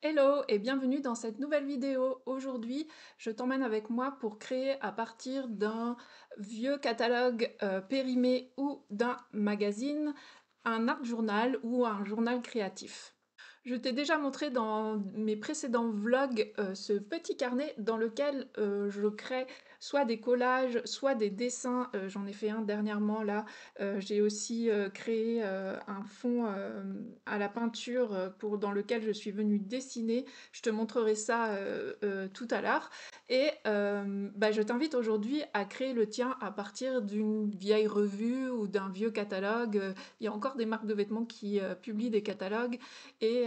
Hello et bienvenue dans cette nouvelle vidéo. Aujourd'hui, je t'emmène avec moi pour créer à partir d'un vieux catalogue périmé ou d'un magazine, un art journal ou un journal créatif. Je t'ai déjà montré dans mes précédents vlogs ce petit carnet dans lequel je crée soit des collages, soit des dessins. J'en ai fait un dernièrement là. J'ai aussi créé un fond à la peinture dans lequel je suis venue dessiner. Je te montrerai ça tout à l'heure. Et je t'invite aujourd'hui à créer le tien à partir d'une vieille revue ou d'un vieux catalogue. Il y a encore des marques de vêtements qui publient des catalogues et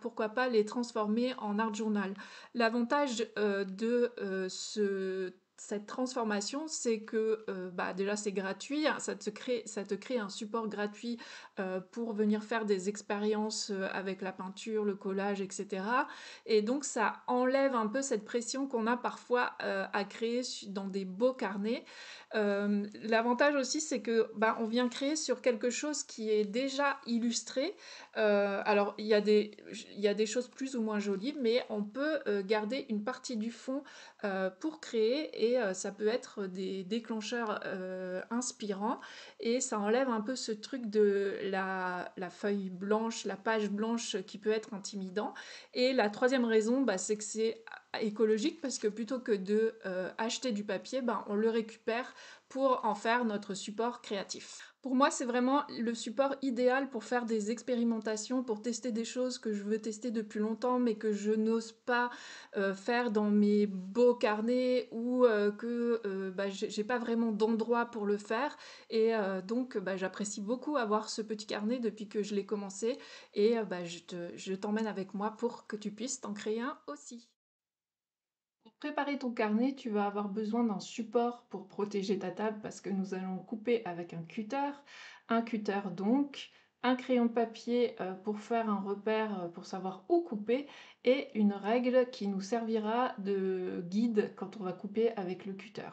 pourquoi pas les transformer en art journal. L'avantage de cette transformation, c'est que déjà c'est gratuit, hein, ça te crée un support gratuit pour venir faire des expériences avec la peinture, le collage, etc. Et donc ça enlève un peu cette pression qu'on a parfois à créer dans des beaux carnets. L'avantage aussi, c'est que on vient créer sur quelque chose qui est déjà illustré. Alors, il y a des choses plus ou moins jolies, mais on peut garder une partie du fond pour créer et ça peut être des déclencheurs inspirants et ça enlève un peu ce truc de la feuille blanche, la page blanche qui peut être intimidant. Et la troisième raison, c'est que c'est écologique parce que plutôt que de acheter du papier, on le récupère pour en faire notre support créatif. Pour moi, c'est vraiment le support idéal pour faire des expérimentations, pour tester des choses que je veux tester depuis longtemps mais que je n'ose pas faire dans mes beaux carnets ou que j'ai pas vraiment d'endroit pour le faire. Et j'apprécie beaucoup avoir ce petit carnet depuis que je l'ai commencé et je t'emmène avec moi pour que tu puisses t'en créer un aussi. Pour préparer ton carnet, tu vas avoir besoin d'un support pour protéger ta table parce que nous allons couper avec un cutter donc, un crayon de papier pour faire un repère pour savoir où couper et une règle qui nous servira de guide quand on va couper avec le cutter.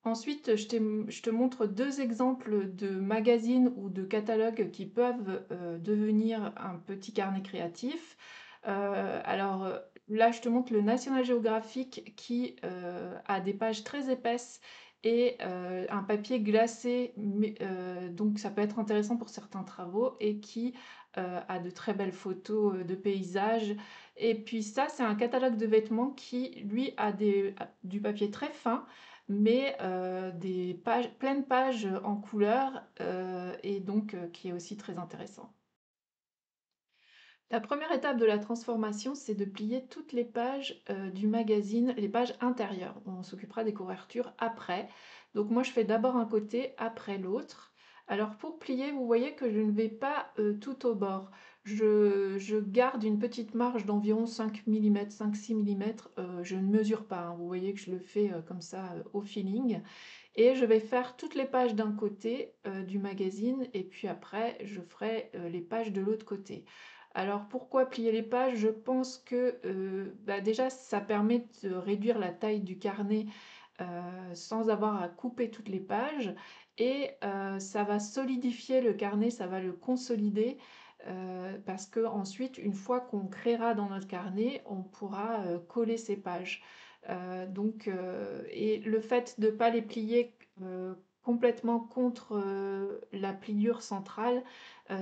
Ensuite, je te montre deux exemples de magazines ou de catalogues qui peuvent devenir un petit carnet créatif. Là, je te montre le National Geographic qui a des pages très épaisses et un papier glacé, donc ça peut être intéressant pour certains travaux et qui a de très belles photos de paysages. Et puis ça, c'est un catalogue de vêtements qui, lui, du papier très fin mais des pages, pleines pages en couleur et donc qui est aussi très intéressant. La première étape de la transformation, c'est de plier toutes les pages du magazine, les pages intérieures. On s'occupera des couvertures après. Donc moi, je fais d'abord un côté, après l'autre. Alors pour plier, vous voyez que je ne vais pas tout au bord. Je garde une petite marge d'environ 5 mm, 5-6 mm. Je ne mesure pas, hein. Vous voyez que je le fais comme ça au feeling. Et je vais faire toutes les pages d'un côté du magazine et puis après, je ferai les pages de l'autre côté. Alors pourquoi plier les pages? Je pense que déjà ça permet de réduire la taille du carnet sans avoir à couper toutes les pages et ça va solidifier le carnet, ça va le consolider parce que ensuite, une fois qu'on créera dans notre carnet, on pourra coller ces pages. Et le fait de ne pas les plier complètement contre la pliure centrale,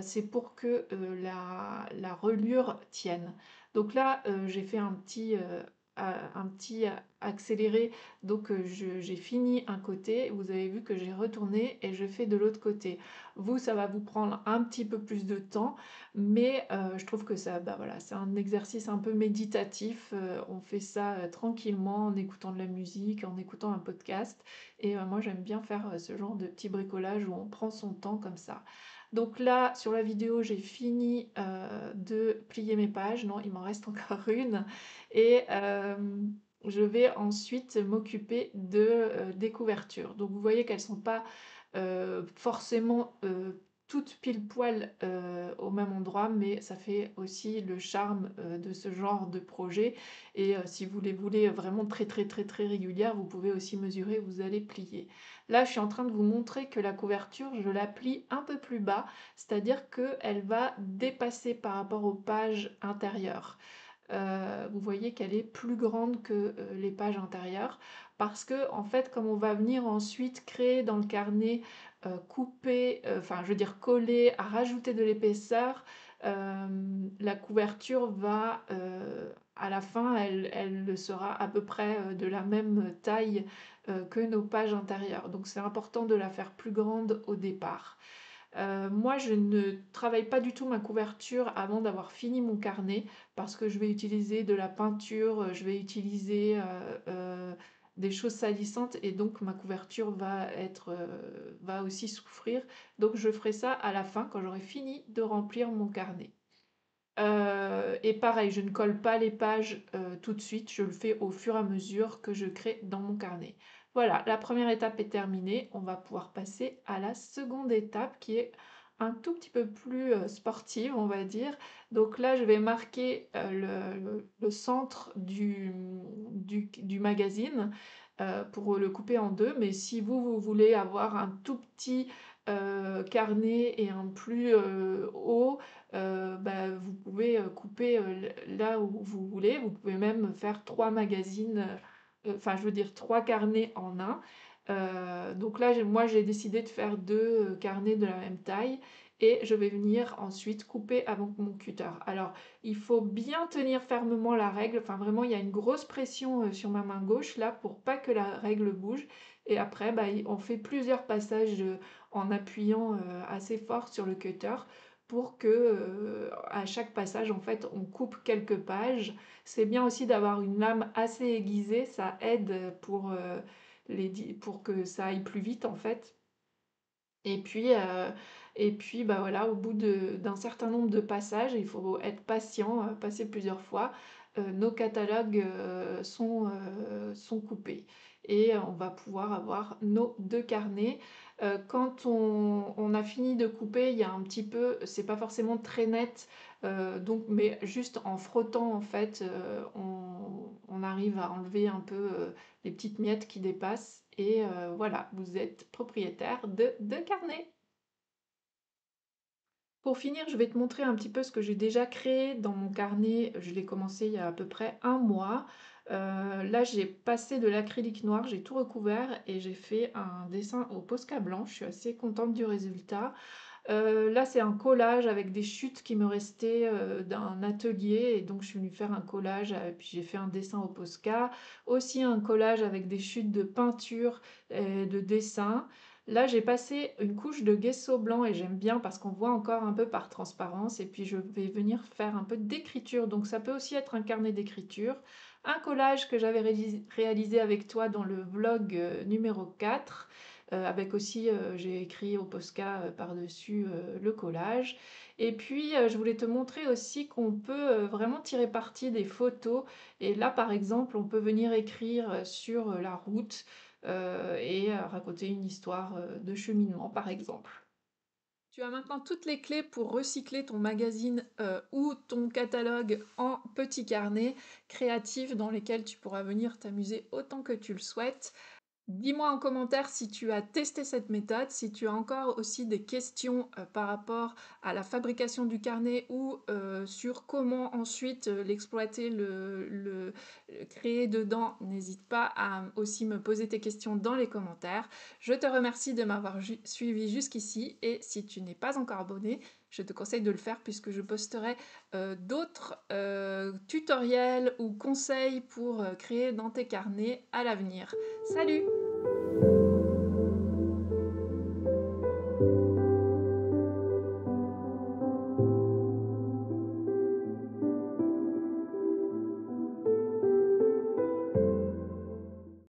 c'est pour que la reliure tienne. Donc là, j'ai fait un petit accéléré, donc j'ai fini un côté, vous avez vu que j'ai retourné et je fais de l'autre côté. Vous, ça va vous prendre un petit peu plus de temps, mais je trouve que ça, voilà, c'est un exercice un peu méditatif. On fait ça tranquillement en écoutant de la musique, en écoutant un podcast. Et moi, j'aime bien faire ce genre de petit bricolage où on prend son temps comme ça. Donc là, sur la vidéo, j'ai fini de plier mes pages. Non, il m'en reste encore une. Et je vais ensuite m'occuper des couvertures. Donc vous voyez qu'elles ne sont pas forcément toutes pile poil au même endroit, mais ça fait aussi le charme de ce genre de projet. Et si vous les voulez vraiment très très très très régulières, vous pouvez aussi mesurer, vous allez plier. Là, je suis en train de vous montrer que la couverture, je la plie un peu plus bas, c'est-à-dire qu'elle va dépasser par rapport aux pages intérieures. vous voyez qu'elle est plus grande que, les pages intérieures. Parce que en fait, comme on va venir ensuite créer dans le carnet, couper, enfin je veux dire coller, à rajouter de l'épaisseur, la couverture va, à la fin, elle sera à peu près, de la même taille, que nos pages intérieures. Donc c'est important de la faire plus grande au départ. Moi, je ne travaille pas du tout ma couverture avant d'avoir fini mon carnet parce que je vais utiliser de la peinture, je vais utiliser, des choses salissantes et donc ma couverture va aussi souffrir. Donc je ferai ça à la fin quand j'aurai fini de remplir mon carnet. Et pareil, je ne colle pas les pages, tout de suite, je le fais au fur et à mesure que je crée dans mon carnet. Voilà, la première étape est terminée, on va pouvoir passer à la seconde étape qui est un tout petit peu plus, sportive, on va dire. Donc là, je vais marquer, le centre du magazine, pour le couper en 2. Mais si vous voulez avoir un tout petit, carnet et un plus, haut, bah, vous pouvez, couper, là où vous voulez. Vous pouvez même faire 3 magazines, enfin je veux dire 3 carnets en un. Donc là, j'ai décidé de faire 2 carnets de la même taille et je vais venir ensuite couper avec mon cutter. Alors, il faut bien tenir fermement la règle, enfin vraiment il y a une grosse pression, sur ma main gauche là pour pas que la règle bouge et après, bah, on fait plusieurs passages, en appuyant, assez fort sur le cutter pour que, à chaque passage, en fait, on coupe quelques pages. C'est bien aussi d'avoir une lame assez aiguisée, ça aide pour que ça aille plus vite, en fait. Et puis, bah, voilà, au bout d'un certain nombre de passages, il faut être patient, passer plusieurs fois, nos catalogues, sont coupés et on va pouvoir avoir nos 2 carnets. Quand on a fini de couper, il y a un petit peu c'est pas forcément très net, donc mais juste en frottant, en fait, on arrive à enlever un peu, les petites miettes qui dépassent et voilà, vous êtes propriétaire de 2 carnets. Pour finir, je vais te montrer un petit peu ce que j'ai déjà créé dans mon carnet. Je l'ai commencé il y a à peu près un mois. Là, j'ai passé de l'acrylique noir, j'ai tout recouvert et j'ai fait un dessin au Posca blanc. Je suis assez contente du résultat. Là, c'est un collage avec des chutes qui me restaient, d'un atelier et donc je suis venue faire un collage, puis j'ai fait un dessin au Posca. Aussi un collage avec des chutes de peinture et de dessin. Là, j'ai passé une couche de gesso blanc et j'aime bien parce qu'on voit encore un peu par transparence et puis je vais venir faire un peu d'écriture, donc ça peut aussi être un carnet d'écriture. Un collage que j'avais réalisé avec toi dans le vlog, numéro 4. Avec aussi, j'ai écrit au Posca, par-dessus, le collage et puis, je voulais te montrer aussi qu'on peut, vraiment tirer parti des photos et là, par exemple, on peut venir écrire, sur, la route, et raconter une histoire, de cheminement, par exemple. Tu as maintenant toutes les clés pour recycler ton magazine, ou ton catalogue en petits carnets créatifs dans lesquels tu pourras venir t'amuser autant que tu le souhaites. Dis-moi en commentaire si tu as testé cette méthode, si tu as encore aussi des questions, par rapport à la fabrication du carnet ou, sur comment ensuite, l'exploiter, le créer dedans. N'hésite pas à aussi me poser tes questions dans les commentaires. Je te remercie de m'avoir suivi jusqu'ici et si tu n'es pas encore abonné, je te conseille de le faire puisque je posterai, d'autres, tutoriels ou conseils pour, créer dans tes carnets à l'avenir. Salut!